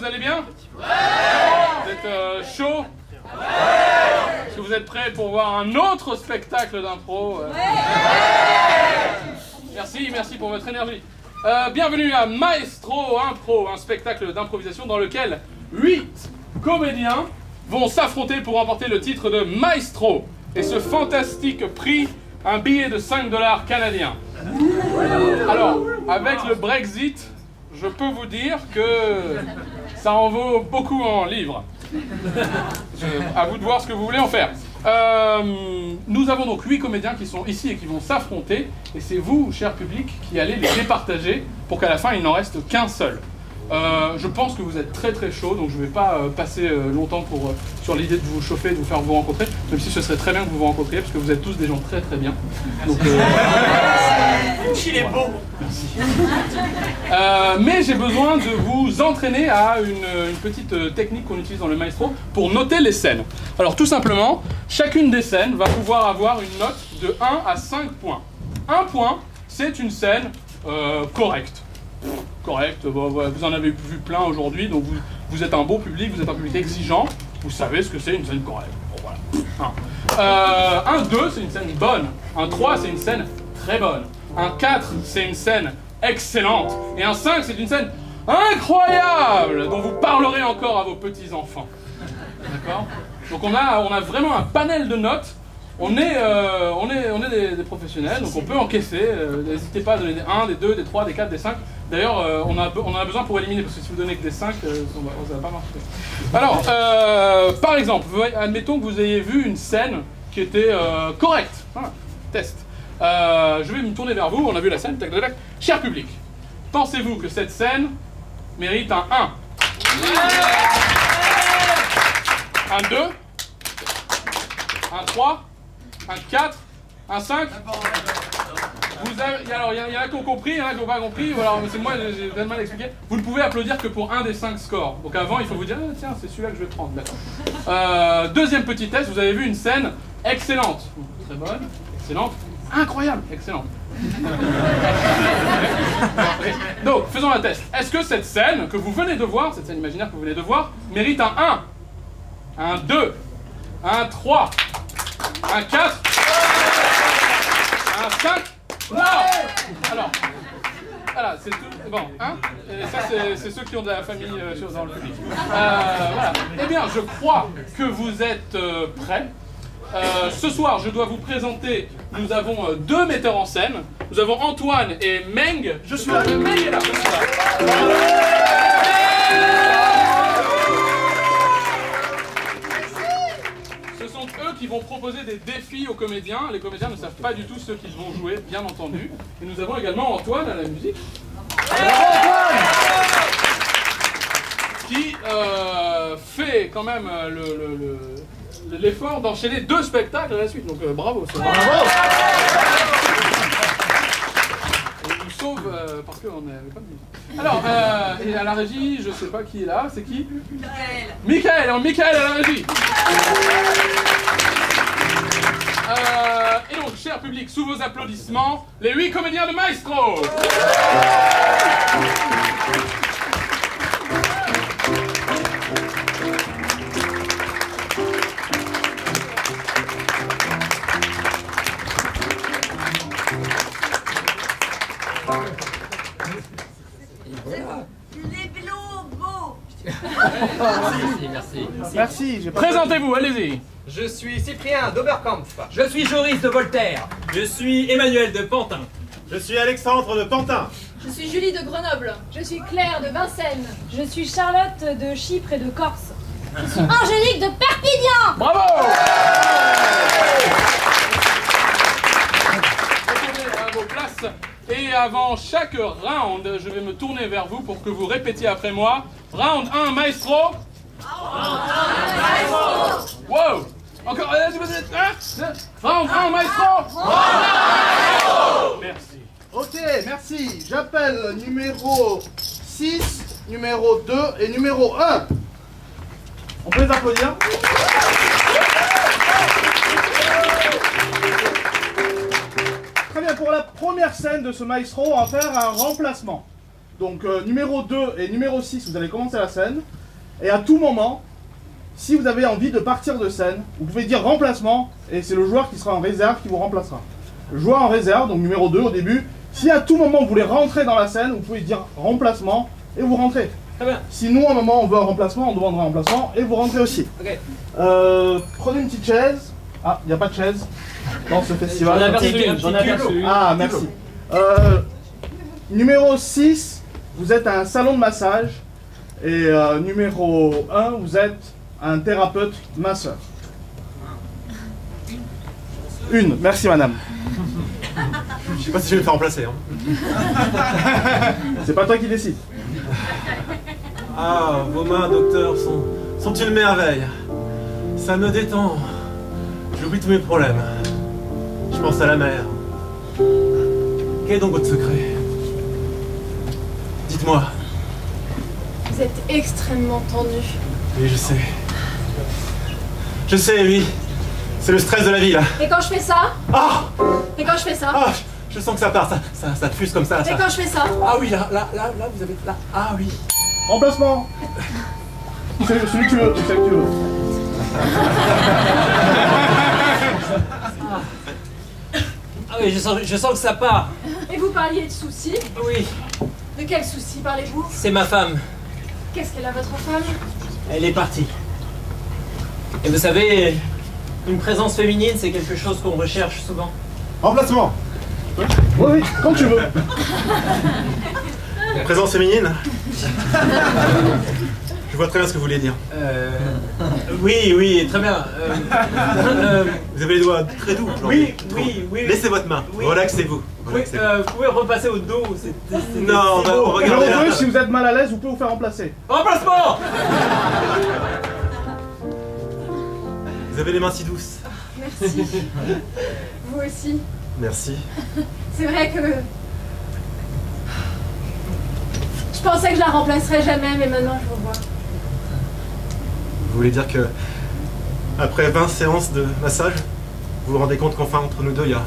vous allez bien? Ouais. Vous êtes chaud? Ouais. Est-ce que vous êtes prêts pour voir un autre spectacle d'impro? Ouais. Merci pour votre énergie. Bienvenue à Maestro Impro, un spectacle d'improvisation dans lequel 8 comédiens vont s'affronter pour remporter le titre de Maestro et ce fantastique prix, un billet de 5 $ canadiens. Alors, avec le Brexit, je peux vous dire que ça en vaut beaucoup en livres. À vous de voir ce que vous voulez en faire. Nous avons donc 8 comédiens qui sont ici et qui vont s'affronter. Et c'est vous, cher public, qui allez les départager pour qu'à la fin, il n'en reste qu'un seul. Je pense que vous êtes très très chaud, donc je ne vais pas passer longtemps sur l'idée de vous chauffer, de vous faire vous rencontrer, même si ce serait très bien que vous vous rencontriez, parce que vous êtes tous des gens très très bien. Donc, il est beau. Merci. Mais j'ai besoin de vous entraîner à une petite technique qu'on utilise dans le maestro pour noter les scènes. Alors tout simplement, chacune des scènes va pouvoir avoir une note de 1 à 5 points. 1 point, c'est une scène correcte. Correct, vous en avez vu plein aujourd'hui, donc vous êtes un beau public, vous êtes un public exigeant, vous savez ce que c'est une scène correcte. Bon, voilà. Un 2, c'est une scène bonne. Un 3, c'est une scène très bonne. Un 4, c'est une scène excellente. Et un 5, c'est une scène incroyable, dont vous parlerez encore à vos petits-enfants. D'accord? Donc on a vraiment un panel de notes. On est des professionnels, donc on peut encaisser. N'hésitez pas à donner des 1, des 2, des 3, des 4, des 5. D'ailleurs, on en a besoin pour éliminer, parce que si vous donnez que des 5, ça va pas marcher. Alors, par exemple, admettons que vous ayez vu une scène qui était correcte. Voilà, test. Je vais me tourner vers vous, on a vu la scène, tac, tac, tac. Cher public, pensez-vous que cette scène mérite un 1? Un 2? Un 3? Un 4, un 5. Alors, il y en a qui ont compris, il y en a qui n'ont pas compris. Alors, c'est moi, j'ai tellement mal expliqué. Vous ne pouvez applaudir que pour un des 5 scores. Donc avant, il faut vous dire, ah, tiens, c'est celui-là que je vais prendre. D'accord. Deuxième petit test, vous avez vu une scène excellente. Très bonne, excellente, incroyable, excellente. Donc, faisons un test. Est-ce que cette scène que vous venez de voir, cette scène imaginaire que vous venez de voir, mérite un 1, un 2, un 3, un 4, un 5, wow! Alors, voilà, c'est tout. Bon, hein? Et ça, c'est ceux qui ont de la famille dans le public. Voilà. Eh bien, je crois que vous êtes prêts. Ce soir, je dois vous présenter, nous avons 2 metteurs en scène. Nous avons Antoine et Meng. Je suis là. Meng est là. Qui vont proposer des défis aux comédiens. Les comédiens ne savent pas du tout ce qu'ils vont jouer, bien entendu. Et nous avons également Antoine à la musique. Qui fait quand même l'effort d'enchaîner 2 spectacles à la suite. Donc bravo. Bravo. On nous sauve parce qu'on n'avait pas de musique. Alors, et à la régie, je sais pas qui est là, c'est qui? Michael. Alors Michael à la régie. Et donc, cher public, sous vos applaudissements, les 8 comédiens de Maestro. Merci. Présentez-vous, allez-y. Je suis Cyprien d'Oberkampf. Je suis Joris de Voltaire. Je suis Emmanuel de Pantin. Je suis Alexandre de Pantin. Je suis Julie de Grenoble. Je suis Claire de Vincennes. Je suis Charlotte de Chypre et de Corse. Je suis Angélique de Perpignan. Bravo. Retournez à vos places. Et avant chaque round, je vais me tourner vers vous pour que vous répétiez après moi. Round 1, Maestro. Wow. Encore. Round 1, Maestro. Merci. Ok, merci. J'appelle numéro 6, numéro 2 et numéro 1. On peut les applaudir? Très bien, pour la première scène de ce maestro, on va faire un remplacement. Donc numéro 2 et numéro 6, vous allez commencer la scène. Et à tout moment, si vous avez envie de partir de scène, vous pouvez dire remplacement, et c'est le joueur qui sera en réserve qui vous remplacera. Le joueur en réserve, donc numéro 2 au début, si à tout moment vous voulez rentrer dans la scène, vous pouvez dire remplacement et vous rentrez. Très bien. Si nous, à un moment, on veut un remplacement, on demandera un remplacement et vous rentrez aussi. Ok. Prenez une petite chaise. Ah, il n'y a pas de chaise dans ce festival. J'en ai aperçu une. Ah, merci. Numéro 6, vous êtes à un salon de massage. Et numéro 1, vous êtes un thérapeute masseur. Une, merci madame. Je sais pas si je vais me faire remplacer. Hein. C'est pas toi qui décide. Ah, vos mains, docteur, sont une merveille. Ça me détend. J'oublie tous mes problèmes. Je pense à la mer. Quel est donc votre secret? Dites-moi. Vous êtes extrêmement tendu. Oui, je sais. Je sais, oui. C'est le stress de la vie, là. Et quand je fais ça? Ah! Et quand je fais ça? Ah! Je sens que ça part, ça fuse comme ça. Et quand je fais ça? Ah oui, là, vous avez... Là. Ah oui. Remplacement. Celui que tu veux, celui que tu veux. Ah oui, je sens que ça part. Et vous parliez de soucis? Oui, De quels soucis parlez-vous? c'est ma femme. Qu'est-ce qu'elle a, votre femme? Elle est partie. Et vous savez, une présence féminine, c'est quelque chose qu'on recherche souvent. Remplacement. Oui, quand tu veux. Présence féminine. Je vois très bien ce que vous voulez dire. Oui, très bien. Vous avez les doigts très doux. Oui. Laissez votre main. Oui. Relaxez-vous. Oui, Relaxez-vous. vous pouvez repasser au dos. Non, on va Numéro regarder 2, là. si vous êtes mal à l'aise, vous pouvez vous faire remplacer. Remplacement. Vous avez les mains si douces. Merci. Vous aussi. Merci. C'est vrai que... Je pensais que je la remplacerais jamais, mais maintenant je vous vois. Vous voulez dire que après 20 séances de massage, vous vous rendez compte qu'enfin entre nous deux, il y a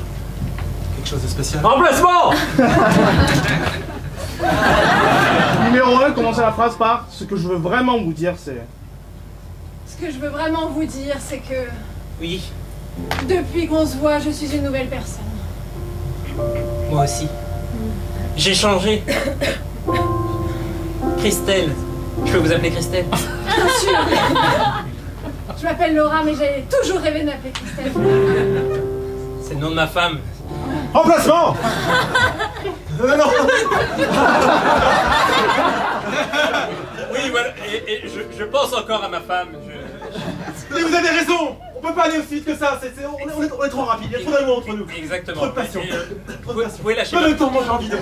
quelque chose de spécial? Remplacement. Numéro 1, commencez la phrase par ce que je veux vraiment vous dire, c'est... Ce que je veux vraiment vous dire, c'est que... Oui, Depuis qu'on se voit, je suis une nouvelle personne. moi aussi. J'ai changé. Christelle. Je peux vous appeler Christelle? Bien sûr. Je m'appelle Laura, mais j'ai toujours rêvé d'appeler Christelle. C'est le nom de ma femme. Remplacement. Non. Oui, voilà. Et je pense encore à ma femme. Mais vous avez raison. On peut pas aller aussi vite que ça. On est trop rapide. Il y a trop d'amour entre nous. Exactement. Trop de passion. Et, Trop de vous passion. pouvez lâcher. Pas le temps, moi j'ai envie de...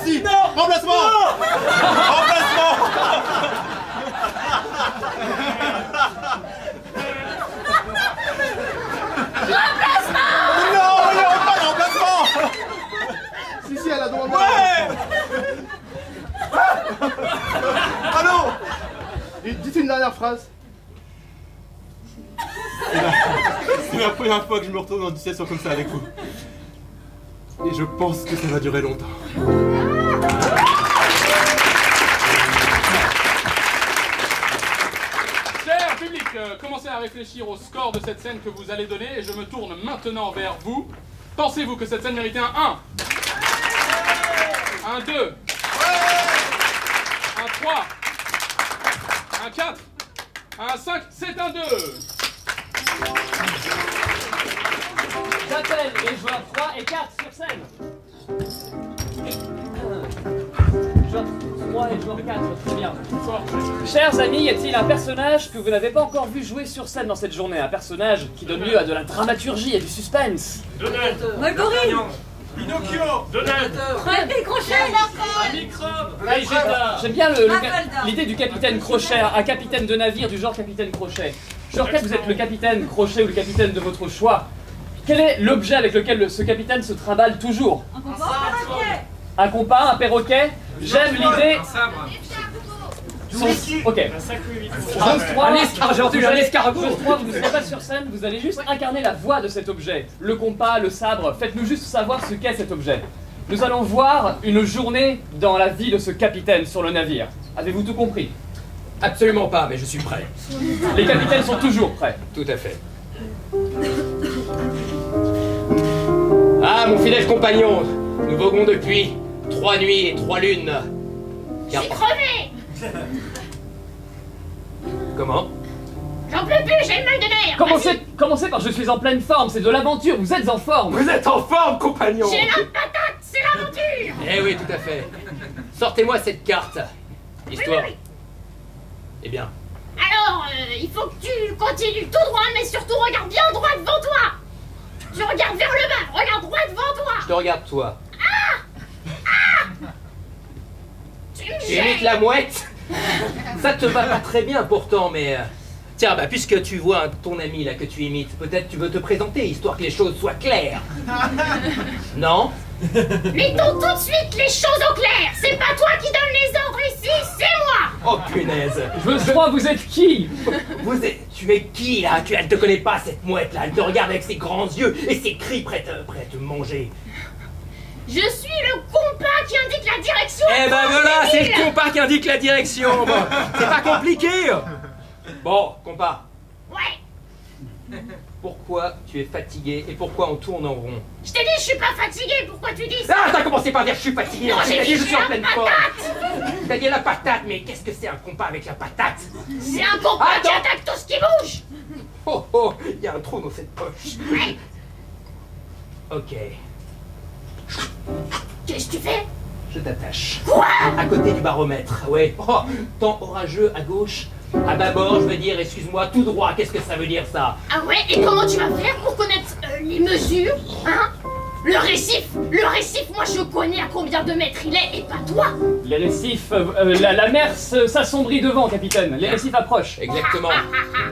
Si. Remplacement. Remplacement. Non, il n'y aura pas de remplacement. Si, elle a droit à moi. Ouais. Allô. Et dites une dernière phrase. C'est la première fois que je me retrouve dans une situation comme ça avec vous. Et je pense que ça va durer longtemps. Cher public, commencez à réfléchir au score de cette scène que vous allez donner et je me tourne maintenant vers vous. Pensez-vous que cette scène méritait un 1, un 2, un 3, un 4, un 5, c'est un 2. J'appelle les joueurs 3 et 4 sur scène. Joueur 3 et joueur 4, très bien. Chers amis, y a-t-il un personnage que vous n'avez pas encore vu jouer sur scène dans cette journée? Un personnage qui donne lieu à de la dramaturgie et du suspense? Marguerite. Pinocchio. Fred Crochet. J'aime bien l'idée du capitaine Crochet, un capitaine de navire du genre capitaine Crochet. Joueur 4, vous êtes le capitaine Crochet ou le capitaine de votre choix. Quel est l'objet avec lequel ce capitaine se trimballe toujours? Un compas, un perroquet. J'aime l'idée. Ok. J'ai entendu un escargot. Chose 3, vous ne serez pas sur scène, vous allez juste incarner la voix de cet objet. Le compas, le sabre, faites-nous juste savoir ce qu'est cet objet. Nous allons voir une journée dans la vie de ce capitaine sur le navire. Avez-vous tout compris? Absolument pas, mais je suis prêt. Les capitaines sont toujours prêts. Tout à fait. Ah, mon fidèle compagnon, nous voguons depuis 3 nuits et 3 lunes. Je suis crevé! Comment? J'en peux plus, j'ai le mal de nerfs! Commencez par je suis en pleine forme, c'est de l'aventure, vous êtes en forme! Vous êtes en forme, compagnon! J'ai la patate, c'est l'aventure! Eh oui, tout à fait. Sortez-moi cette carte. Histoire. Oui. Eh bien. Alors, il faut que tu continues tout droit, mais surtout regarde bien droit devant toi! Tu regardes vers le bas, regarde droit devant toi! Je te regarde, toi. Tu me Tu imites gênes! la mouette? Ça te va pas très bien pourtant, mais... Tiens, bah puisque tu vois ton ami là que tu imites, peut-être tu veux te présenter, histoire que les choses soient claires. Non? Mettons tout de suite les choses au clair! C'est pas toi qui donne les ordres ici, c'est moi! Oh punaise! Je crois, vous êtes qui? Tu es qui là? Elle te connaît pas cette mouette là, elle te regarde avec ses grands yeux et ses cris prêts à te manger. Je suis le compas qui indique la direction! Eh ben voilà, c'est le compas qui indique la direction! Bon, c'est pas compliqué! Bon, compas. Ouais! Pourquoi tu es fatigué et pourquoi on tourne en rond? Je t'ai dit, je suis pas fatigué, pourquoi tu dis ça? Ah, t'as commencé par dire je suis fatigué, Non, ensuite t'as dit je suis en pleine forme. patate! T'as dit la patate, mais qu'est-ce que c'est un compas avec la patate? C'est un compas qui Attends. attaque tout ce qui bouge! Oh oh, il y a un trou dans cette poche. Ouais. Ok, Qu'est-ce que tu fais? je t'attache. Quoi? À côté du baromètre, ouais. Oh, temps orageux à gauche, à bâbord, je veux dire, excuse-moi, tout droit, qu'est-ce que ça veut dire ça? Ah ouais, et comment tu vas faire pour connaître les mesures? Hein? Le récif, moi je connais à combien de mètres il est et pas toi! Les récifs... la mer s'assombrit devant, capitaine. Les récifs approchent. Exactement.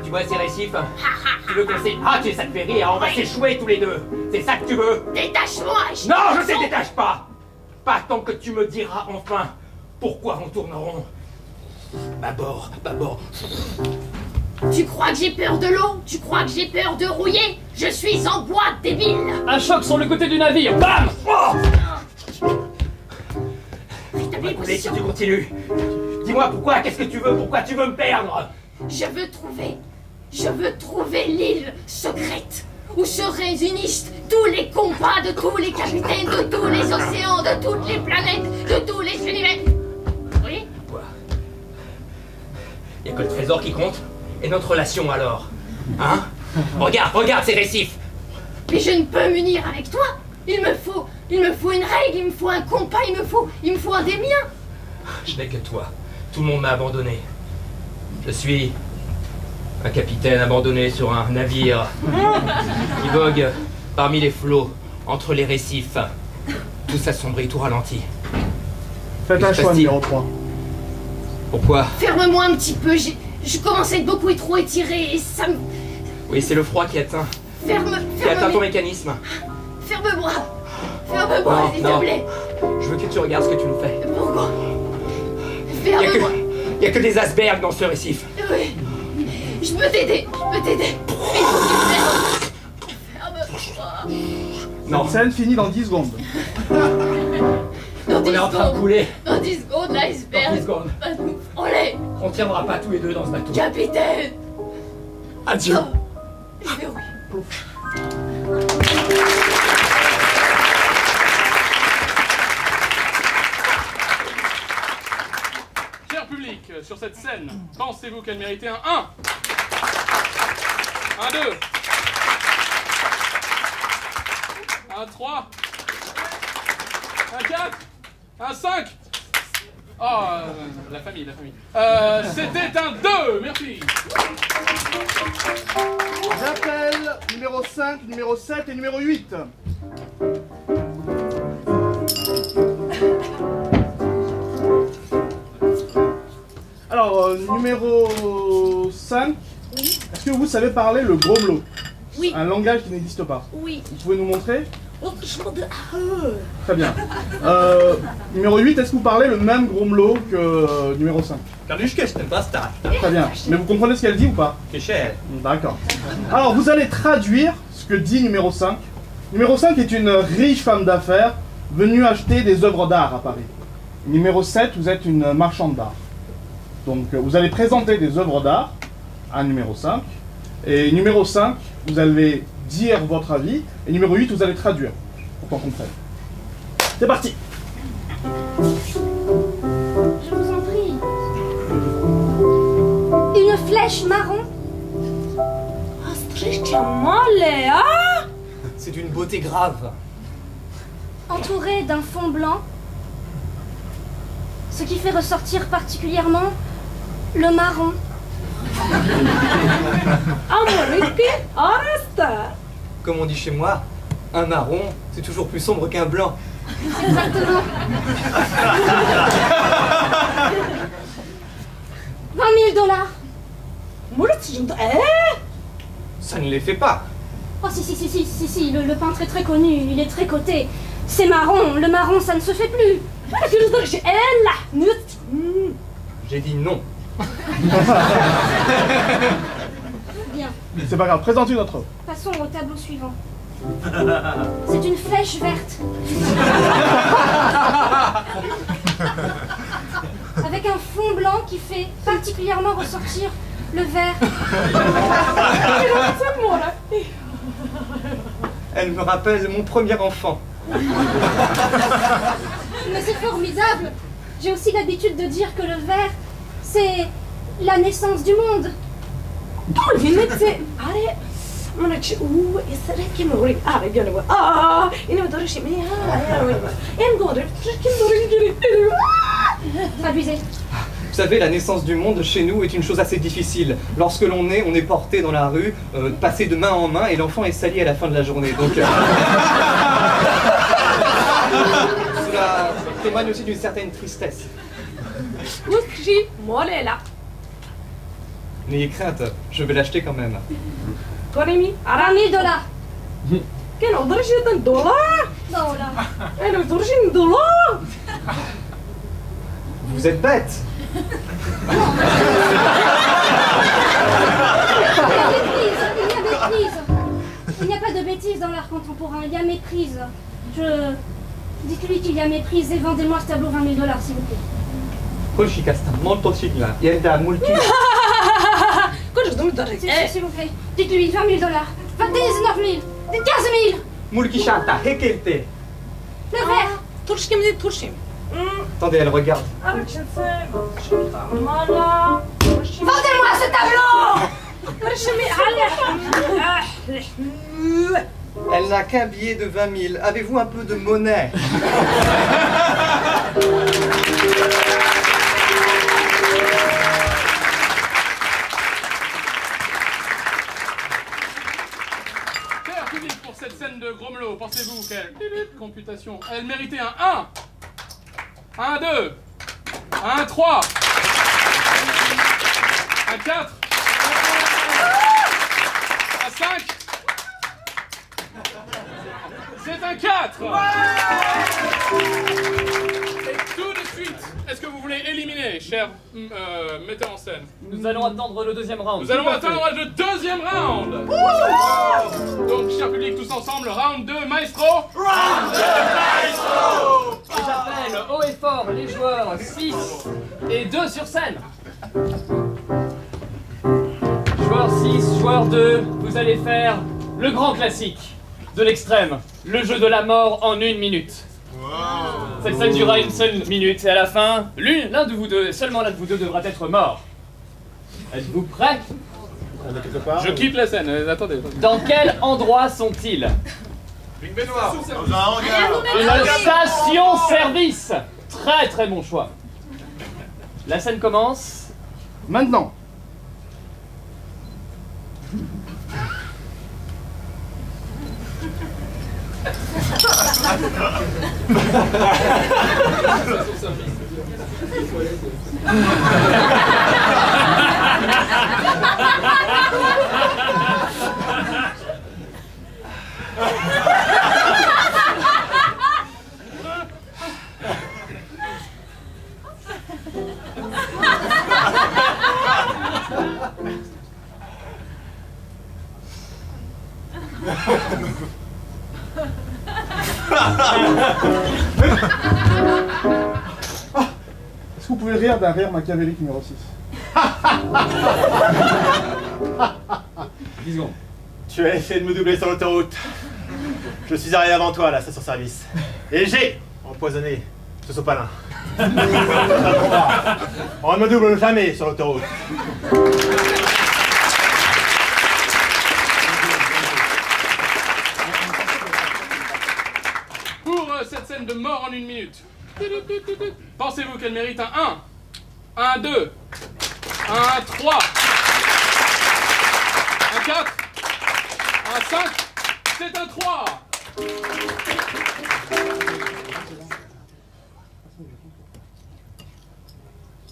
Tu vois ces récifs? Tu veux qu'on s'é... Ah, ça te fait rire, on va s'échouer tous les deux. C'est ça que tu veux? Détache-moi! Non, je ne détache pas. Pas tant que tu me diras enfin pourquoi on tourne en rond. Bâbord. Tu crois que j'ai peur de l'eau? Tu crois que j'ai peur de rouiller? Je suis en bois, débile! Un choc sur le côté du navire. Bam! Oh, Rétablis si position. tu continues. Dis-moi pourquoi, qu'est-ce que tu veux? Pourquoi tu veux me perdre? Je veux trouver l'île secrète où se réunissent tous les combats de tous les capitaines, de tous les océans, de toutes les planètes, de tous les univers. Oui? Quoi? Y a que le trésor qui compte? Et notre relation alors? Hein? Regarde ces récifs! Mais je ne peux m'unir avec toi. Il me faut une règle, il me faut un compas, il me faut un des miens. Je n'ai que toi. Tout le monde m'a abandonné. Je suis un capitaine abandonné sur un navire qui vogue parmi les flots, entre les récifs. Tout s'assombrit, tout ralentit. Faites un Que se choix, passe-t-il? numéro 3. Pourquoi? Ferme-moi un petit peu, je commence à être beaucoup trop étiré et ça me... Oui, c'est le froid qui atteint Ferme-moi, ton mécanisme. ferme-moi, Non, s'il te non. plaît. Je veux que tu regardes ce que tu nous fais. Pourquoi? Il Ferme-moi. y a que des icebergs dans ce récif. Oui, je peux t'aider. Mais il faut que tu fermes. Ferme-moi. Non, Cette scène finit dans 10 secondes. Dans 10 on est en train de secondes, couler. dans 10 secondes, Dans 10 l'iceberg secondes. va nous frôler. On tiendra pas tous les deux dans ce bateau. Capitaine. Adieu. Oh, je vais oui. Cher public, sur cette scène, pensez-vous qu'elle méritait un 1? Un 2? Un 3? Un 4? Un 5? Oh, la famille. C'était un 2, merci. J'appelle numéro 5, numéro 7 et numéro 8. Alors, numéro 5, est-ce que vous savez parler le grommelot? Oui. Un langage qui n'existe pas. Oui. Vous pouvez nous montrer? Oh, Très bien. Numéro 8, est-ce que vous parlez le même grommelot que numéro 5? Très bien. Mais vous comprenez ce qu'elle dit ou pas? D'accord. Alors, vous allez traduire ce que dit numéro 5. Numéro 5 est une riche femme d'affaires venu acheter des œuvres d'art à Paris. Numéro 7, vous êtes une marchande d'art. Donc vous allez présenter des œuvres d'art à numéro 5. Et numéro 5, vous allez dire votre avis. Et numéro 8, vous allez traduire pour qu'on comprenne. C'est parti. Je vous en prie. Une flèche marron. C'est d'une beauté grave. Entourée d'un fond blanc. Ce qui fait ressortir particulièrement le marron. Comme on dit chez moi, un marron, c'est toujours plus sombre qu'un blanc. Exactement. 20 000 $. Ça ne les fait pas. Oh si, le peintre est très connu, il est très coté. C'est marron, le marron ça ne se fait plus. J'ai dit non. Bien, C'est pas grave, présentez notre œuvre. passons au tableau suivant. C'est une flèche verte. Avec un fond blanc qui fait particulièrement ressortir le vert. Elle me rappelle mon premier enfant. Mais c'est formidable. J'ai aussi l'habitude de dire que le vert, c'est la naissance du monde. Traduisez. Vous savez, la naissance du monde chez nous est une chose assez difficile. Lorsque l'on naît, on est porté dans la rue, passé de main en main, et l'enfant est sali à la fin de la journée. Donc, cela témoigne aussi d'une certaine tristesse. N'ayez crainte, je vais l'acheter quand même. 20 000 $. Vous êtes bête. Il n'y a pas de bêtises dans l'art contemporain, il y a méprise. Dites-lui qu'il y a méprise et vendez-moi ce tableau 20 000 $, s'il vous plaît. S'il vous plaît, dites-lui 20 000 $, 19 000, 15 000. Mulkishata, hekelte. Le vert. Attendez, elle regarde. Vendez-moi ce tableau. Elle n'a qu'un billet de 20 000. Avez-vous un peu de monnaie? Cher public, pour cette scène de Gromelot, pensez-vous quelle computation? Elle méritait un 1, un 2, un 3, un 4, un 5. C'est un 4. Et tout de suite, est-ce que vous voulez éliminer, cher metteur en scène? Nous allons attendre le deuxième round. Nous allons attendre le deuxième round. Donc, cher public, tous ensemble, round 2, maestro. Round 2, maestro. Et j'appelle haut et fort les joueurs 6 et 2 sur scène. Joueur 6, joueur 2, vous allez faire le grand classique de l'extrême, le jeu de la mort en 1 minute. Cette scène durera 1 seule minute et à la fin, l'un de vous deux, seulement l'un de vous deux devra être mort. Êtes-vous prêts? Je quitte la scène, attendez. Dans quel endroit sont-ils? Une baignoire. Une station-service. Très très bon choix. La scène commence. Maintenant. Est-ce que vous pouvez rire d'un rire machiavélique numéro 6? 10 secondes. Tu as essayé de me doubler sur l'autoroute. Je suis arrivé avant toi à la station-service. Et j'ai empoisonné ce sopalin. On ne me double jamais sur l'autoroute. Pour cette scène de mort en 1 minute, pensez-vous qu'elle mérite un 1, un 2, un 3, un 4, un 5, c'est un 3.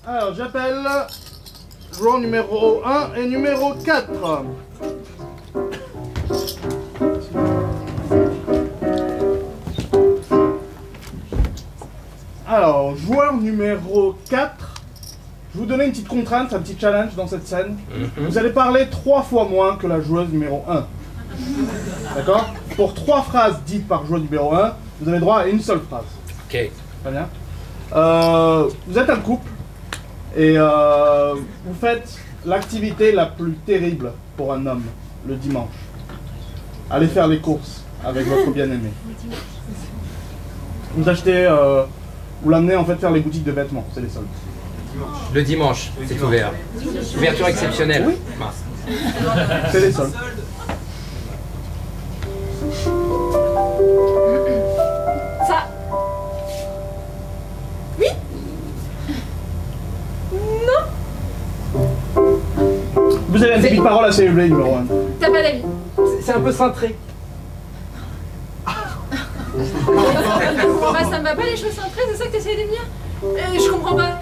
Alors, j'appelle joueur numéro 1 et numéro 4. Alors, joueur numéro 4, je vais vous donner une petite contrainte, un petit challenge dans cette scène. Vous allez parler 3 fois moins que la joueuse numéro 1. D'accord? Pour 3 phrases dites par joueur numéro 1, vous avez droit à une seule phrase. Ok. Très bien. Vous êtes un couple et vous faites l'activité la plus terrible pour un homme le dimanche. Allez faire les courses avec votre bien-aimé. Vous achetez, vous l'amenez en fait faire les boutiques de vêtements, c'est les soldes. Le dimanche, c'est ouvert. Ouverture exceptionnelle. Oui. Mince. C'est les soldes. Ça. Oui. Non. Vous avez un débit de parole assez élevé, numéro 1. T'as pas d'avis. C'est un peu cintré. Bah ça me va pas les choses cintrées, c'est ça que t'essayes de me dire? Je comprends pas.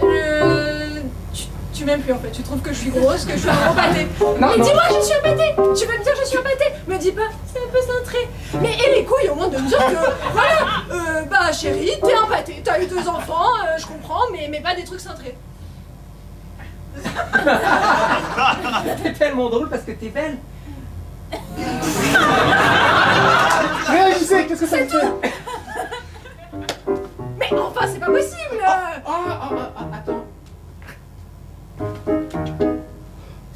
Tu m'aimes plus en fait. Tu trouves que je suis grosse, que je suis un gros pâté. Mais dis-moi, je suis un pâté. Tu veux me dire que je suis un pâté? Me dis pas, c'est un peu cintré. Mais et les couilles au moins de me dire que voilà, bah chérie, t'es un pâté. T'as eu 2 enfants, je comprends, mais pas des trucs cintrés. T'es tellement drôle parce que t'es belle. Réagissez, qu'est-ce que ça vous fait? Mais enfin, c'est pas possible. Attends.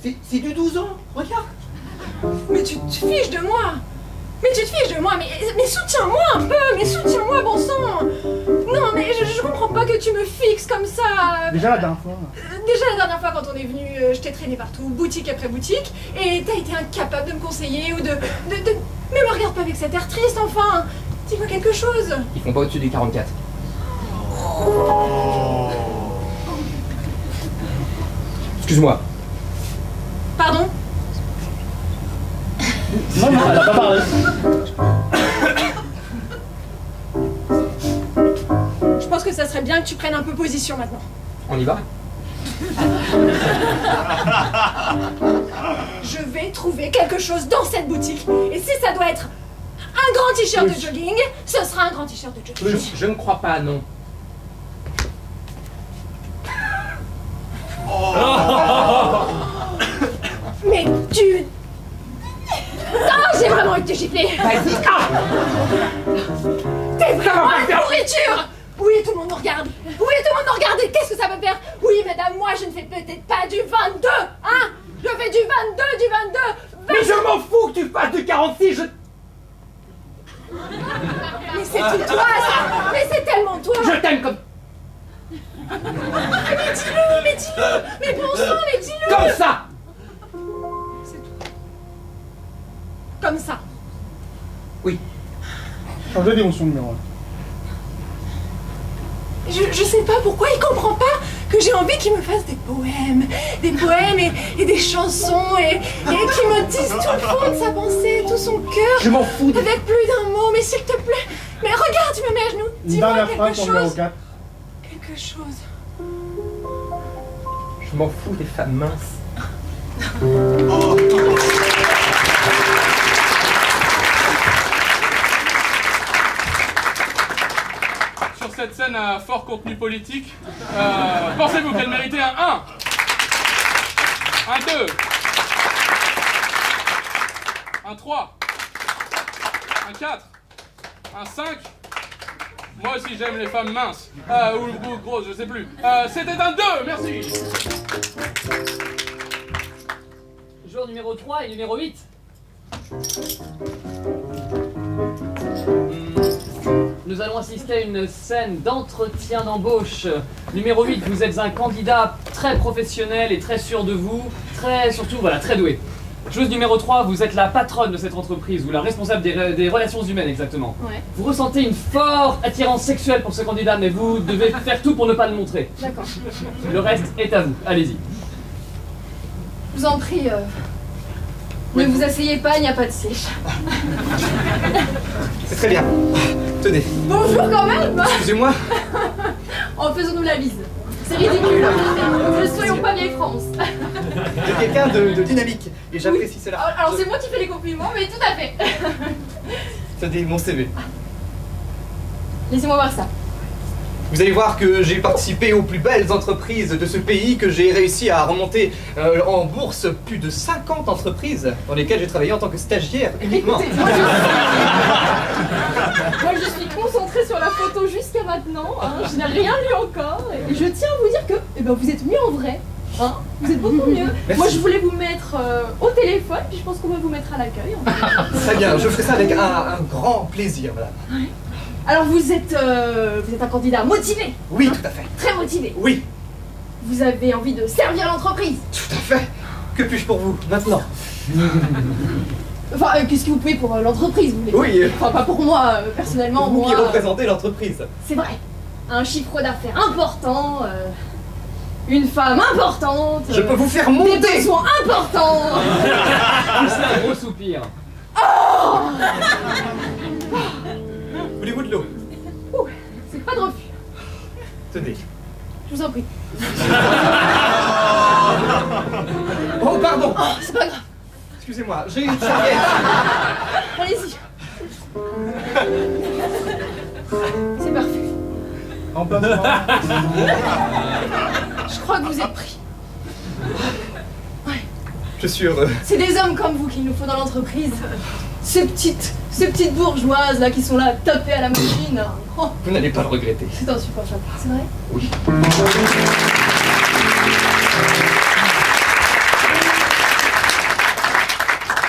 C'est du 12 ans, regarde. Mais tu te fiches de moi. Mais tu te fiches de moi, mais soutiens-moi un peu, mais soutiens-moi, bon sang. Non, mais je comprends pas que tu me fixes comme ça. Déjà la dernière fois. Déjà la dernière fois quand on est venu, je t'ai traîné partout, boutique après boutique, et t'as été incapable de me conseiller ou de... Mais me regarde pas avec cet air triste, enfin. Dis-moi quelque chose. Ils font pas au-dessus du 44. Excuse-moi. Pardon? Non, elle a pas parlé. Je pense que ça serait bien que tu prennes un peu position maintenant. On y va? Je vais trouver quelque chose dans cette boutique, et si ça doit être un grand t-shirt de jogging, ce sera un grand t-shirt de jogging. Je ne crois pas, non. Mais tu... Ah, j'ai vraiment été giflée. Vas-y. T'es vraiment une pourriture. Oui, tout le monde nous regarde. Oui, tout le monde nous regarde. Et qu'est-ce que ça veut faire? Oui, madame, moi, je ne fais peut-être pas du 22, hein? Je fais du 22, du 22. Mais je m'en fous que tu fasses du 46, je... Mais c'est tout toi, ça. Mais c'est tellement toi. Je t'aime comme... Mais dis-le. Mais bon sang, mais dis-le. Comme ça. C'est tout. Comme ça. Oui. Changez d'émotion, numéro 1. Je sais pas pourquoi il comprend pas que j'ai envie qu'il me fasse des poèmes et des chansons et qu'il me dise tout le fond de sa pensée, tout son cœur. Je m'en fous. Avec plus d'un mot, mais s'il te plaît. Mais regarde, tu me mets à genoux. Dis-moi quelque phrase pour numéro chose. 4. Quelque chose. Je m'en fous des femmes minces. Sur cette scène à fort contenu politique, pensez-vous qu'elle méritait un 1, un 2, un 3, un 4, un 5, Moi aussi j'aime les femmes minces. Ou grosses, je sais plus. C'était un 2, merci. Joueur numéro 3 et numéro 8. Nous allons assister à une scène d'entretien d'embauche. Numéro 8, vous êtes un candidat très professionnel et très sûr de vous, surtout très doué. Joueuse numéro 3, vous êtes la patronne de cette entreprise, ou la responsable des relations humaines exactement. Ouais. Vous ressentez une forte attirance sexuelle pour ce candidat, mais vous devez faire tout pour ne pas le montrer. D'accord. Le reste est à vous, allez-y. Je vous en prie, ne vous asseyez pas, il n'y a pas de siège. C'est très bien. Tenez. Bonjour quand même. Excusez-moi. En faisons-nous la bise. C'est ridicule. Ne soyons pas vieille France. J'ai quelqu'un de dynamique et j'apprécie cela. Alors c'est moi qui fais les compliments, mais tout à fait. Tenez mon CV. Laissez-moi voir ça. Vous allez voir que j'ai participé aux plus belles entreprises de ce pays, que j'ai réussi à remonter en bourse plus de 50 entreprises dans lesquelles j'ai travaillé en tant que stagiaire uniquement. Écoutez, moi je suis concentrée sur la photo jusqu'à maintenant, hein. Je n'ai rien lu encore et je tiens à vous dire que vous êtes mieux en vrai. Hein, vous êtes beaucoup mieux. Merci. Moi je voulais vous mettre au téléphone, puis je pense qu'on va vous mettre à l'accueil. En fait. Très bien, je ferai ça avec un grand plaisir, madame. Ouais. Alors vous êtes un candidat motivé. Oui, tout à fait. Très motivé. Oui, Vous avez envie de servir l'entreprise. tout à fait. Que puis-je pour vous maintenant? Enfin, qu'est-ce que vous pouvez pour l'entreprise, vous voulez? Oui, Enfin, pas pour moi, personnellement, vous qui moi... représentez l'entreprise. C'est vrai. Un chiffre d'affaires important, une femme importante... Je peux vous faire des monter. besoins importants. Poussez un gros soupir. Voulez-vous de l'eau? Ouh, c'est pas de refus. Tenez. Je vous en prie. Oh, pardon. Oh, c'est pas grave. Excusez-moi, j'ai une serviette. Allez-y. C'est parfait. Remplacement. Je crois que vous êtes pris. Je suis heureux. C'est des hommes comme vous qu'il nous faut dans l'entreprise. Ces petites bourgeoises là qui sont là tapées à la machine. Oh, Vous n'allez pas le regretter. c'est insupportable. C'est vrai? Oui.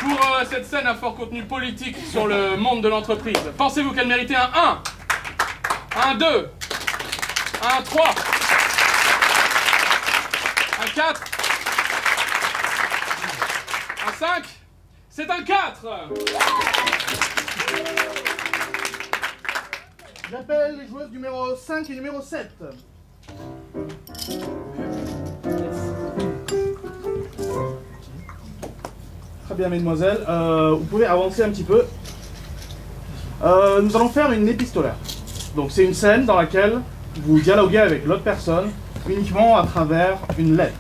Pour cette scène à fort contenu politique sur le monde de l'entreprise, pensez-vous qu'elle méritait un 1, un 2, un 3, un 4, un 5? C'est un 4. J'appelle les joueuses numéro 5 et numéro 7. Très bien, mesdemoiselles. Vous pouvez avancer un petit peu. Nous allons faire une épistolaire. Donc c'est une scène dans laquelle vous dialoguez avec l'autre personne uniquement à travers une lettre.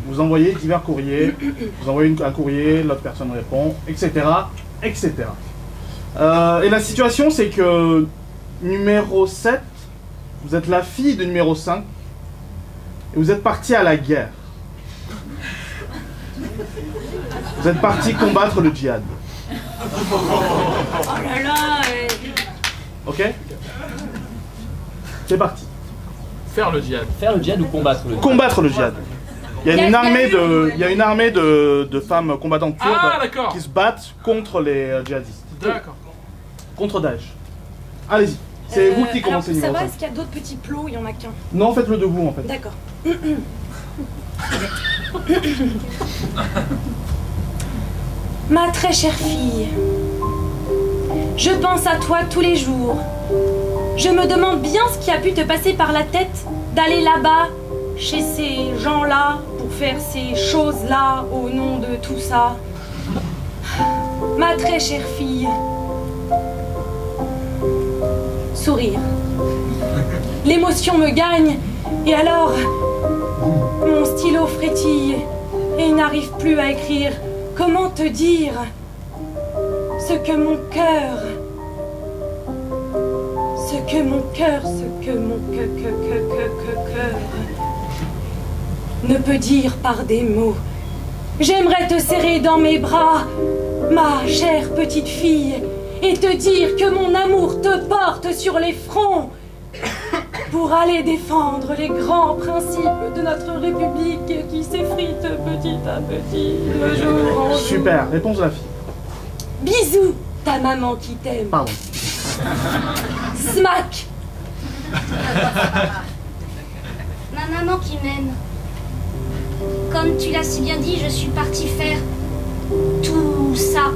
Vous envoyez divers courriers, vous envoyez un courrier, l'autre personne répond, etc. etc. Et la situation, c'est que numéro 7, vous êtes la fille de numéro 5, et vous êtes parti à la guerre. Vous êtes parti combattre le djihad. Oh là là. Ok? C'est parti. Faire le djihad. Faire le djihad ou combattre le djihad? Combattre le djihad. Il y a une armée de femmes combattantes Ah, kurdes d'accord. qui se battent contre les djihadistes. D'accord. Contre Daesh. Allez-y. C'est vous qui Alors, commencez pour numéro savoir, 5. est-ce qu'il y a d'autres petits plots? Il y en a qu'un. Non, faites-le debout en fait. D'accord. Ma très chère fille, je pense à toi tous les jours. Je me demande bien ce qui a pu te passer par la tête d'aller là-bas, chez ces gens-là, pour faire ces choses-là au nom de tout ça. Ma très chère fille. Sourire. L'émotion me gagne, et alors, mon stylo frétille, et il n'arrive plus à écrire. Comment te dire ce que mon cœur, ne peut dire par des mots. J'aimerais te serrer dans mes bras, ma chère petite fille, et te dire que mon amour te porte sur les fronts pour aller défendre les grands principes de notre République qui s'effrite petit à petit, de jour en jour. Super, réponse de la fille. Bisous, ta maman qui t'aime. Pardon. Smack. Ma maman qui m'aime. Comme tu l'as si bien dit, je suis partie faire tout ça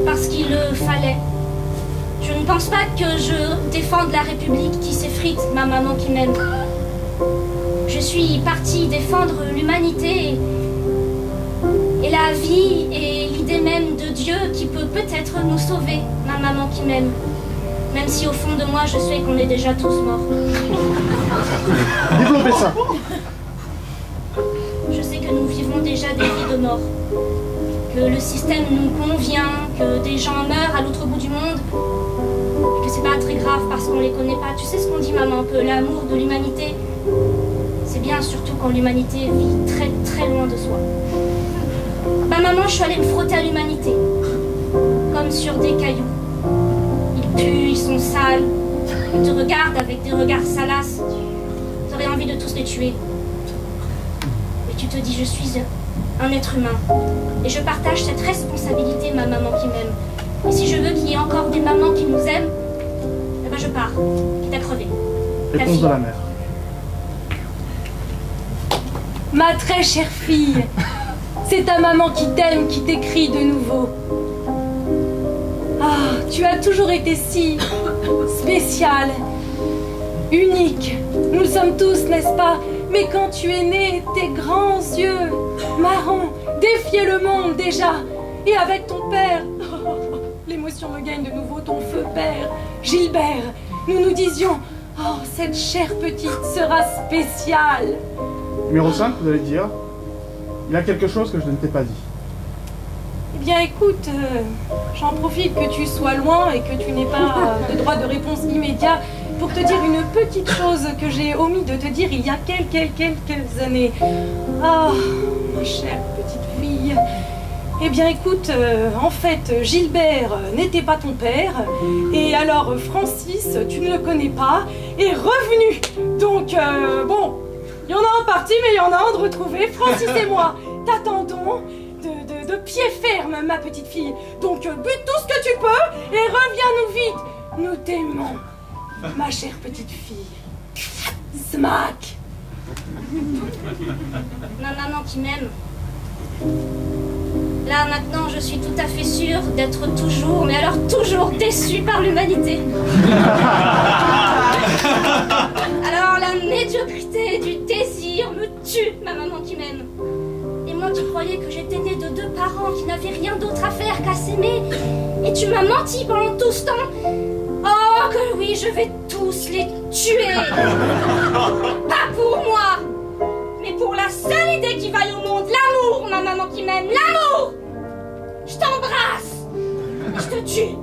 parce qu'il le fallait. Je ne pense pas que je défende la République qui s'effrite, ma maman qui m'aime. Je suis partie défendre l'humanité et la vie et l'idée même de Dieu qui peut peut-être nous sauver, ma maman qui m'aime. Même si au fond de moi, je sais qu'on est déjà tous morts. Développez ça. Je sais que nous vivons déjà des vies de mort. Que le système nous convient, que des gens meurent à l'autre bout du monde. Et que c'est pas très grave parce qu'on les connaît pas. Tu sais ce qu'on dit, maman, que l'amour de l'humanité, c'est bien surtout quand l'humanité vit très très loin de soi. Bah maman, je suis allée me frotter à l'humanité. Comme sur des cailloux. Ils puent, ils sont sales. Ils te regardent avec des regards salaces. T'aurais envie de tous les tuer. Mais tu te dis, je suis un être humain. Et je partage cette responsabilité, ma maman qui m'aime. Et si je veux qu'il y ait encore des mamans qui nous aiment, eh ben je pars, quitte à crever. Réponse de la mère. Ma très chère fille, c'est ta maman qui t'aime qui t'écrit de nouveau. Ah, tu as toujours été si spéciale, unique. Nous le sommes tous, n'est-ce pas? Mais quand tu es née, tes grands yeux marrons défiaient le monde déjà. Et avec ton père, l'émotion me gagne de nouveau, ton feu père, Gilbert, nous nous disions, oh, cette chère petite sera spéciale. Numéro 5, vous allez dire, il y a quelque chose que je ne t'ai pas dit. Eh bien écoute, j'en profite que tu sois loin et que tu n'aies pas de droit de réponse immédiat pour te dire une petite chose que j'ai omis de te dire il y a quelques années. Ah, ma chère petite fille. Eh bien écoute, en fait, Gilbert n'était pas ton père, et alors Francis, tu ne le connais pas, est revenu. Donc, bon, il y en a un parti, mais il y en a un de retrouvé. Francis et moi t'attendons de pied ferme, ma petite fille. Donc, bute tout ce que tu peux et reviens-nous vite. Nous t'aimons, ma chère petite fille. Smack. Ma maman qui m'aime. Là, maintenant, je suis tout à fait sûre d'être toujours, mais alors toujours déçue par l'humanité. Alors, la médiocrité du désir me tue, ma maman qui m'aime. Et moi qui croyais que j'étais née de deux parents qui n'avaient rien d'autre à faire qu'à s'aimer. Et tu m'as menti pendant tout ce temps. Oh, que oui, je vais tous les tuer. Pas pour moi, mais pour la seule idée qui vaille au monde, l'amour, ma maman qui m'aime, l'amour. Je t'embrasse. Je te tue.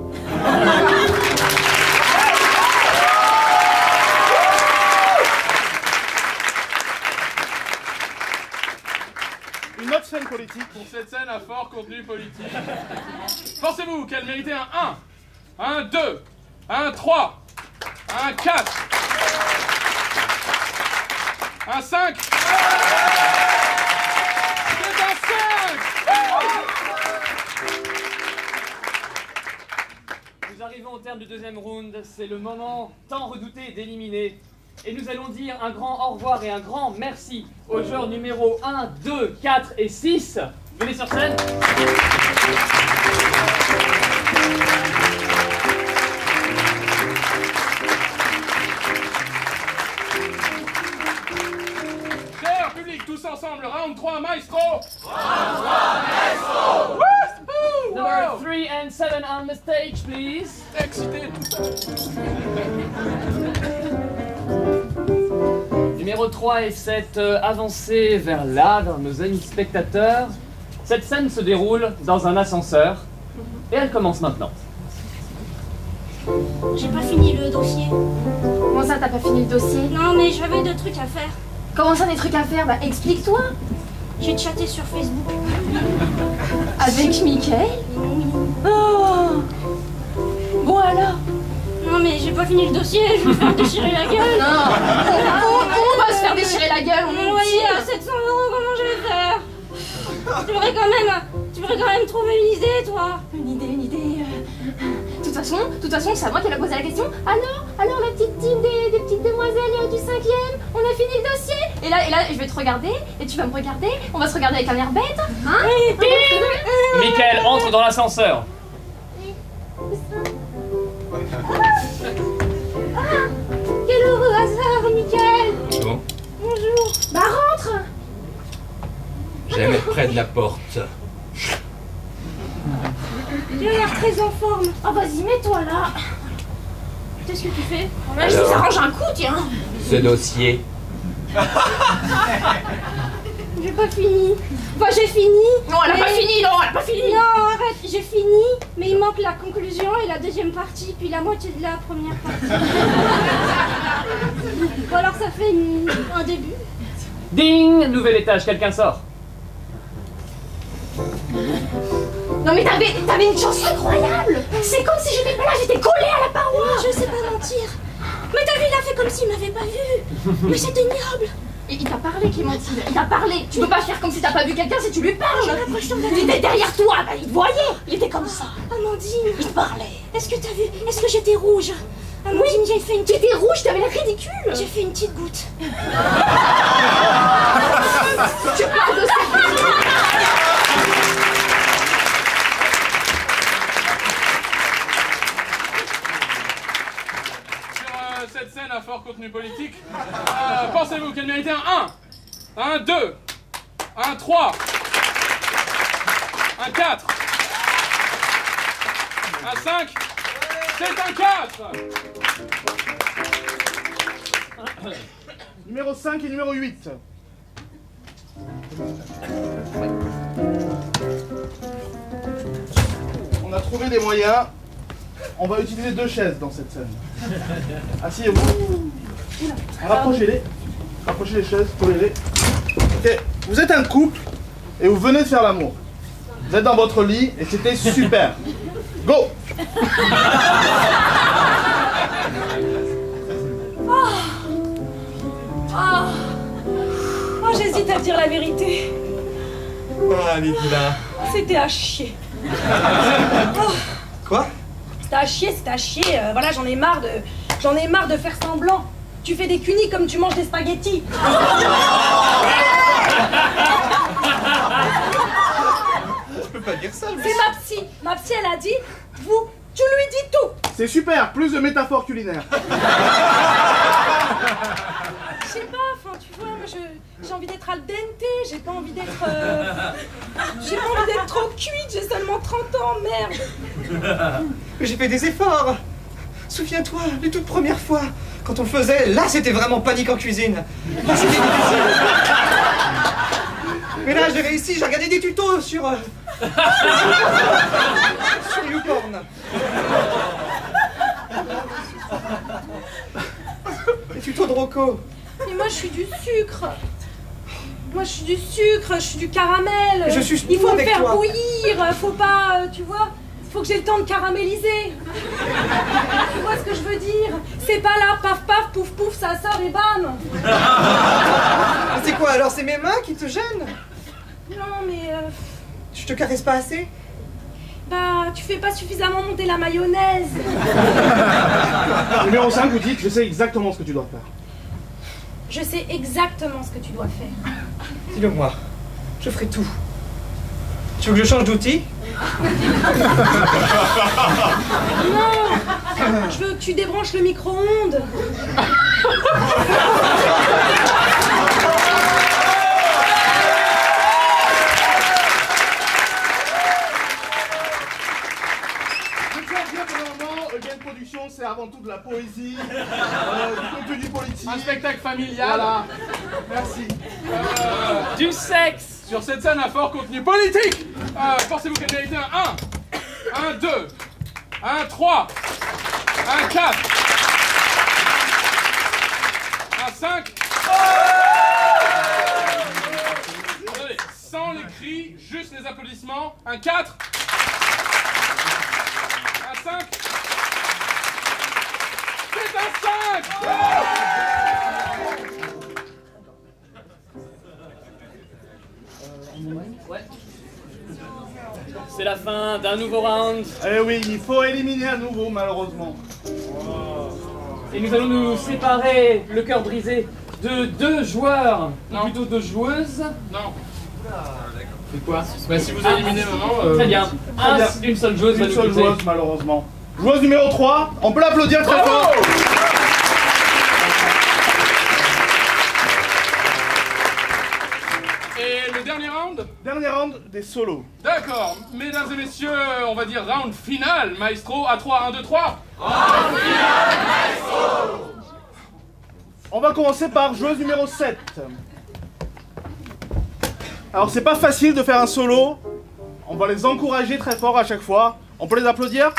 Une autre scène politique. Pour cette scène à fort contenu politique. Pensez-vous qu'elle méritait un 1, un 2, un 3, un 4, un 5. C'est un 5. Nous arrivons au terme du deuxième round, c'est le moment tant redouté d'éliminer. Et nous allons dire un grand au revoir et un grand merci aux joueurs numéros 1, 2, 4 et 6. Venez sur scène. Cher public, tous ensemble, round 3, maestro. Number 3 and 7 on the stage, please. Excité, tout ça. Numéro 3 et 7, avancez vers là, vers nos amis spectateurs. Cette scène se déroule dans un ascenseur et elle commence maintenant. J'ai pas fini le dossier. Comment ça, t'as pas fini le dossier? Non, mais j'avais des trucs à faire. Comment ça, des trucs à faire? Bah, explique-toi. J'ai chatté sur Facebook. Avec Mickaël? Oui. Oh. Bon alors, Non, Non mais j'ai pas fini le dossier, je vais me faire déchirer la gueule. Non, on va se faire déchirer la gueule, on est Voyez, à 700 €, comment je vais faire? Tu devrais quand même trouver une idée, toi. Une idée. De toute façon, c'est à moi qu'elle a posé la question. Alors la petite team des petites demoiselles du 5e, on a fini le dossier. Et là, je vais te regarder, et tu vas me regarder. On va se regarder avec un air bête, hein? Michael entre dans l'ascenseur. Quel heureux hasard, Michael. Bon, Bonjour. Bah rentre. j'aime être près de la porte. Tu as l'air très en forme. Oh vas-y, mets-toi là. Qu'est-ce que tu fais? Là, je vous arrange un coup, tiens. Ce dossier, J'ai pas fini. Enfin, j'ai fini. Non, elle a pas fini, non, elle a pas fini. Non, arrête, j'ai fini, mais il manque la conclusion et la deuxième partie, puis la moitié de la première partie. Ou alors ça fait un début. Ding, nouvel étage, quelqu'un sort. Non mais t'avais une chance incroyable. C'est comme si j'étais pas là, j'étais collée à la paroi. Je sais pas mentir. Mais t'as vu, il a fait comme s'il m'avait pas vu. Mais c'est ignoble. Il t'a parlé, Clémentine, il t'a parlé. Tu peux pas faire comme si t'as pas vu quelqu'un si tu lui parles. Il était derrière toi, bah, il te voyait. Il était comme ça. Amandine, Il te parlait. est-ce que t'as vu? Est-ce que j'étais rouge? Amandine, j'ai fait une petite... T'étais rouge, t'avais l'air ridicule. J'ai fait une petite goutte. Tu parles de ça. Cette scène à fort contenu politique, pensez-vous qu'elle méritait un 1, un 2, un 3, un 4, un 5, c'est un 4. Numéro 5 et numéro 8. On a trouvé des moyens. On va utiliser 2 chaises dans cette scène. Asseyez-vous. Rapprochez-les. Rapprochez les chaises, tolérez. Ok. Vous êtes un couple et vous venez de faire l'amour. Vous êtes dans votre lit et c'était super. Go. Oh, j'hésite à dire la vérité. Ah, Lydia. C'était à chier. Quoi? C'était à chier. Voilà, j'en ai marre de faire semblant. Tu fais des cunis comme tu manges des spaghettis. Je peux pas dire ça, C'est ma psy. Ma psy, elle a dit, tu lui dis tout. C'est super, plus de métaphores culinaires. Je sais pas, enfin, tu vois, moi, j'ai envie d'être al dente, j'ai pas envie d'être trop cuite, j'ai seulement 30 ans, merde. Mais j'ai fait des efforts. Souviens-toi, les toutes premières fois, quand on le faisait, là c'était vraiment panique en cuisine. Là c'était difficile. Mais là j'ai réussi, j'ai regardé des tutos sur YouPorn. Les tutos de Rocco. Mais moi je suis du sucre. Moi je suis du sucre, je suis du caramel. Je suis Il faut me avec faire toi. bouillir, faut pas, tu vois, faut que j'ai le temps de caraméliser. Tu vois ce que je veux dire? C'est pas là, paf paf, pouf pouf, ça sort et bam. Mais c'est quoi alors? C'est mes mains qui te gênent? Non mais Je te caresse pas assez? bah tu fais pas suffisamment monter la mayonnaise. Numéro 5, vous dites, je sais exactement ce que tu dois faire. Je sais exactement ce que tu dois faire. Dis-le moi, je ferai tout. Tu veux que je change d'outil? Non, je veux que tu débranches le micro-ondes. Je tiens à dire pour le moment, Again Production, c'est avant tout de la poésie, du contenu politique. Un spectacle familial. Voilà. Merci. Du sexe. Sur cette scène à fort contenu politique, pensez-vous qu'elle méritait un 1, un 2, un 3, un 4, un 5. Attendez, sans les cris, juste les applaudissements. Un 4, un 5, Ouais. C'est la fin d'un nouveau round. Eh oui, il faut éliminer à nouveau, malheureusement. Et nous allons nous séparer, le cœur brisé, de 2 joueurs, ou plutôt 2 joueuses. Non. C'est quoi? Bah, si vous éliminez maintenant... Très bien. Une seule joueuse va nous quitter. Une seule joueuse, malheureusement. Joueuse numéro 3, on peut l'applaudir très fort. Et le dernier round? Dernier round des solos. D'accord. Mesdames et messieurs, on va dire round final, maestro. À 3, 1, 2, 3. Round final, maestro. On va commencer par joueuse numéro 7. Alors c'est pas facile de faire un solo. On va les encourager très fort à chaque fois. On peut les applaudir?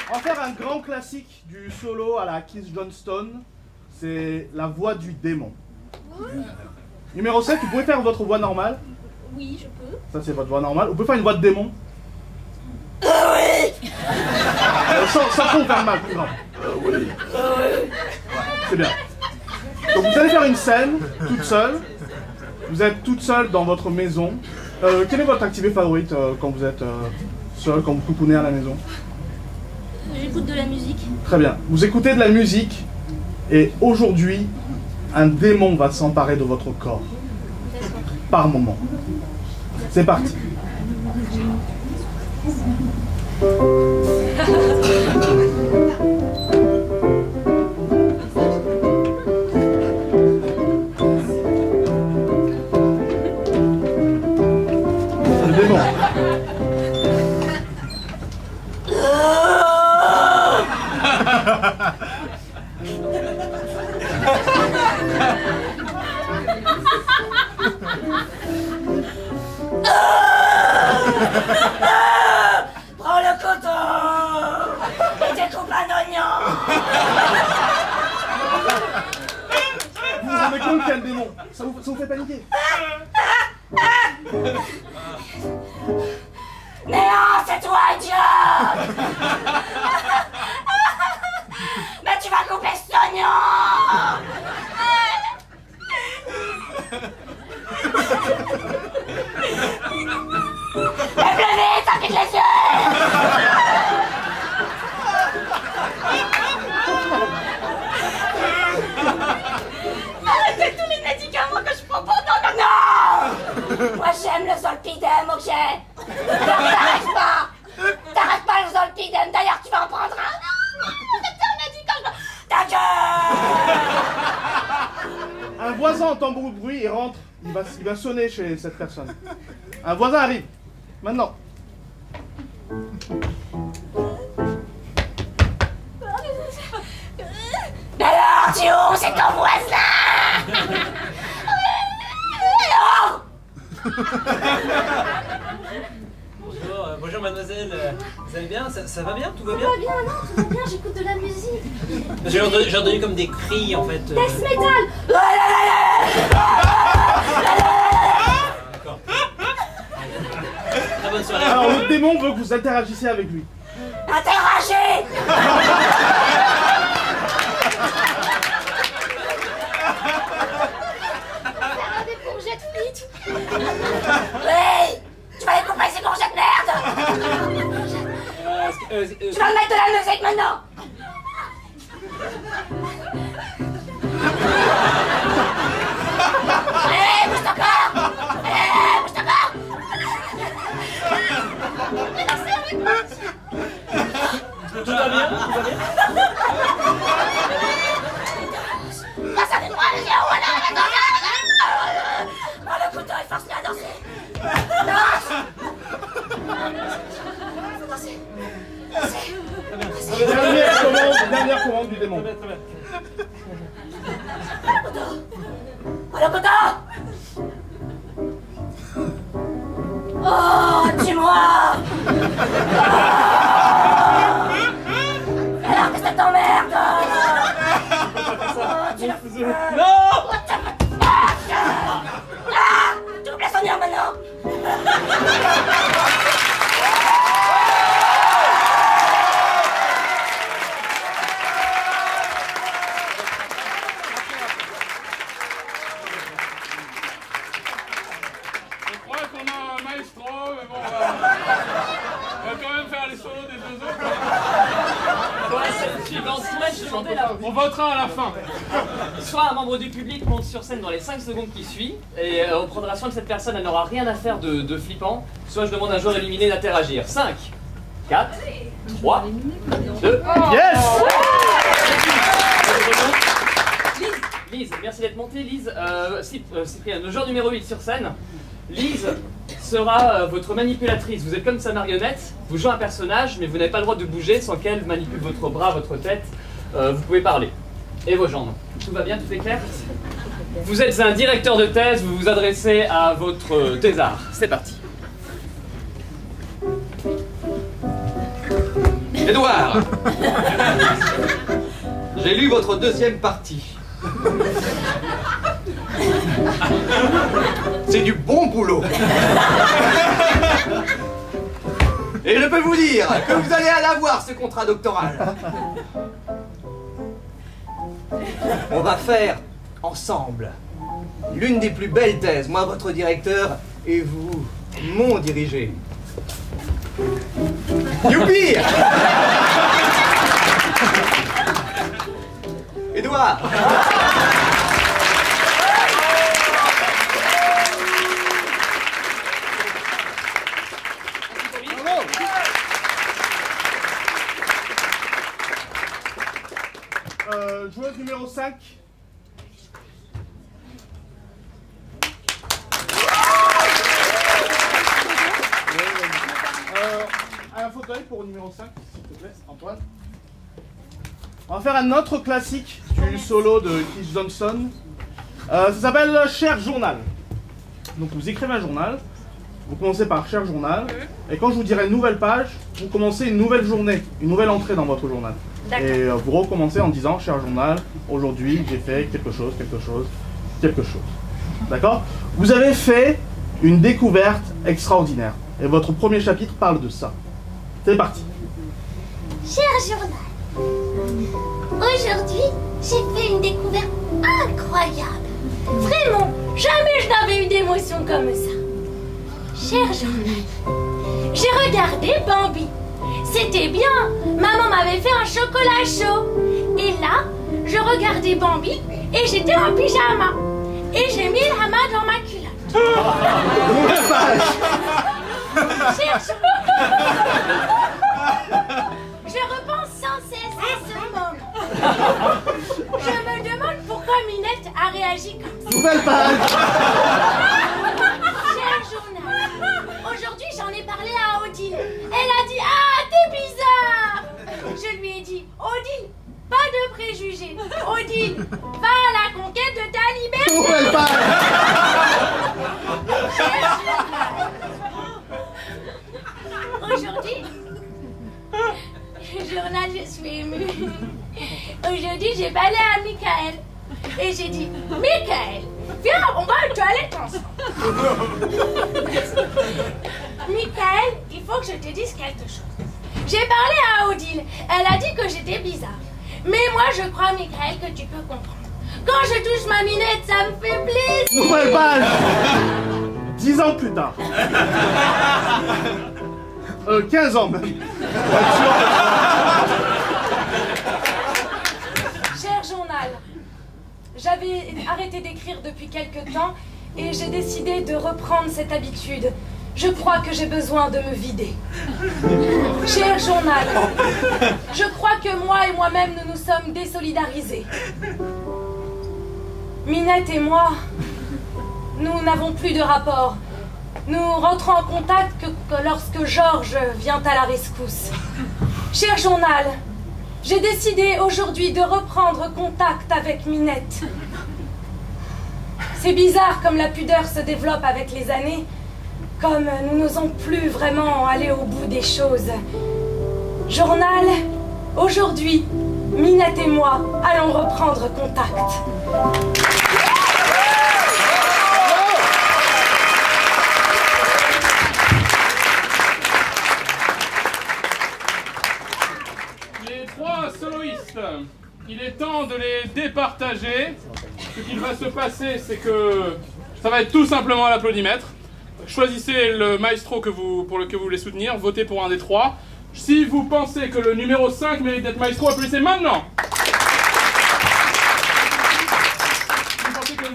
On va faire un grand classique du solo à la Keith Johnstone. C'est la voix du démon. Numéro 7, vous pouvez faire votre voix normale. Oui, je peux. Ça c'est votre voix normale. Vous pouvez faire une voix de démon. Oui. Sans trop faire mal, plus grave. Oui. C'est bien. Donc vous allez faire une scène, toute seule. Vous êtes toute seule dans votre maison. Quelle est votre activité favorite quand vous êtes seule, quand vous coucounez à la maison? J'écoute de la musique. Très bien. Vous écoutez de la musique et aujourd'hui, un démon va s'emparer de votre corps. Par moment. C'est parti. Le démon. Prends le coton et découpe un oignon. Vous vous rendez compte qu'il y a le démon? Ça vous fait paniquer? Mais non, c'est toi, idiot. Mais tu vas couper cet oignon. Lève le nez, t'inquiète les yeux. Arrêtez tous les médicaments que je prends pendant. Non. Moi j'aime le zolpidem, ok. Alors t'arrêtes pas le zolpidem, d'ailleurs tu vas en prendre un. Non, c'est un médicament. Ta gueule. Un voisin entend beaucoup de bruit et rentre. Il va sonner chez cette personne. Un voisin arrive. Maintenant. Alors, tu es où? C'est ton voisin. Alors. Bonjour mademoiselle, vous allez bien? Ça va bien? Tout va bien? Tout va bien, non, tout va bien, j'écoute de la musique. J'ai entendu comme des cris en fait. Death metal. D'accord. Très bonne soirée. Alors le démon veut que vous interagissiez avec lui. Interagez. Faire des courgettes frites. Oui. Tu vas les couper ces courgettes merde. Tu vas me mettre de la musique maintenant. Allez, bouge ton corps. Allez, bouge ton corps. Tout va bien? Tout va bien? Passe avec moi, les yeux, voilà. Prends le couteau et force-le à danser. Danse. Danser. Dernière commande du démon. Très bien. Prends le couteau. Oh, tue-moi. Alors que ça t'emmerde. Oh, tu le fais. Non! Tu me laisses en dire maintenant. demander là. On votera à la fin. Soit un membre du public monte sur scène dans les 5 secondes qui suivent, et on prendra soin que cette personne elle n'aura rien à faire de flippant, soit je demande à un joueur éliminé d'interagir. 5, 4, 3, 2... Yes. Lise, merci d'être montée. Lise, Cyprien, le joueur numéro 8 sur scène. Lise sera votre manipulatrice. Vous êtes comme sa marionnette, vous jouez un personnage, mais vous n'avez pas le droit de bouger sans qu'elle manipule votre bras, votre tête. Vous pouvez parler. Et vos jambes. Tout va bien, tout est clair? Vous êtes un directeur de thèse, vous vous adressez à votre thésard. C'est parti. Édouard, j'ai lu votre deuxième partie. C'est du bon boulot. Et je peux vous dire que vous allez à l'avoir ce contrat doctoral. On va faire ensemble l'une des plus belles thèses. Moi, votre directeur, et vous, mon dirigé. Youpi! Édouard! Joueuse numéro 5. Un fauteuil pour le numéro 5, s'il te plaît, Antoine. On va faire un autre classique du solo de Keith Johnson. Ça s'appelle Cher Journal. Donc vous écrivez un journal, vous commencez par Cher Journal, et quand je vous dirai nouvelle page, vous commencez une nouvelle journée, une nouvelle entrée dans votre journal. Et vous recommencez en disant Cher Journal, aujourd'hui j'ai fait quelque chose, quelque chose, quelque chose. D'accord? Vous avez fait une découverte extraordinaire, et votre premier chapitre parle de ça. C'est parti. Cher journal, aujourd'hui, j'ai fait une découverte incroyable. Vraiment, jamais je n'avais eu d'émotion comme ça. Cher journal, j'ai regardé Bambi. C'était bien. Maman m'avait fait un chocolat chaud. Et là, je regardais Bambi et j'étais en pyjama. Et j'ai mis la main dans ma culotte. Cher journal, je repense sans cesse à ce moment. Je me demande pourquoi Minette a réagi comme ça. Nouvelle page. Cher journal, aujourd'hui j'en ai parlé à Odile. Elle a dit « Ah, t'es bizarre !» Je lui ai dit « Odile, pas de préjugés. Odile, va à la conquête de ta liberté. » Nouvelle page. Cher journal, aujourd'hui... Journal, je suis émue. Aujourd'hui, j'ai parlé à Michael. Et j'ai dit, Michael, viens, on va aux toilettes ensemble. Michael, il faut que je te dise quelque chose. J'ai parlé à Odile. Elle a dit que j'étais bizarre. Mais moi, je crois, Michael, que tu peux comprendre. Quand je touche ma minette, ça me fait plaisir. Nouvelle page. 10 ans plus tard. 15 ans même. Cher journal, j'avais arrêté d'écrire depuis quelque temps et j'ai décidé de reprendre cette habitude. Je crois que j'ai besoin de me vider. Cher journal, je crois que moi et moi-même nous nous sommes désolidarisés. Minette et moi, nous n'avons plus de rapport. Nous rentrons en contact que lorsque Georges vient à la rescousse. Cher journal, j'ai décidé aujourd'hui de reprendre contact avec Minette. C'est bizarre comme la pudeur se développe avec les années, comme nous n'osons plus vraiment aller au bout des choses. Journal, aujourd'hui, Minette et moi allons reprendre contact. Il est temps de les départager. Ce qu'il va se passer, c'est que ça va être tout simplement à l'applaudimètre. Choisissez le maestro pour lequel vous voulez soutenir, votez pour un des trois. Si vous pensez que le numéro 5 mérite d'être maestro, applaudissez maintenant.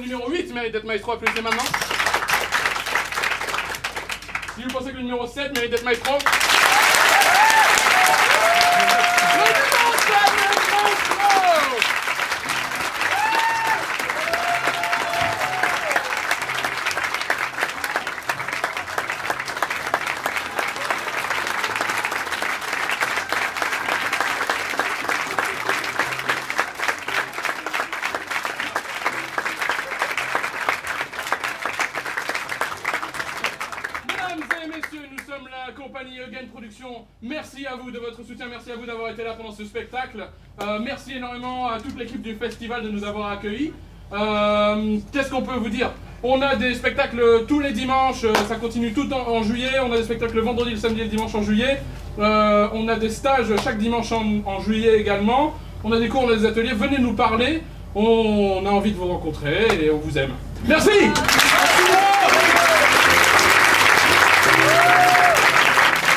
le numéro 8 mérite d'être maestro, applaudissez maintenant. Si vous pensez que le numéro 7 mérite d'être maestro. Le numéro 7 est maestro. Merci à vous de votre soutien, merci à vous d'avoir été là pendant ce spectacle. Merci énormément à toute l'équipe du festival de nous avoir accueillis. Qu'est-ce qu'on peut vous dire? On a des spectacles tous les dimanches, ça continue tout en juillet. On a des spectacles le vendredi, le samedi et le dimanche en juillet. On a des stages chaque dimanche en juillet également. On a des cours, on a des ateliers. Venez nous parler, on a envie de vous rencontrer et on vous aime. Merci.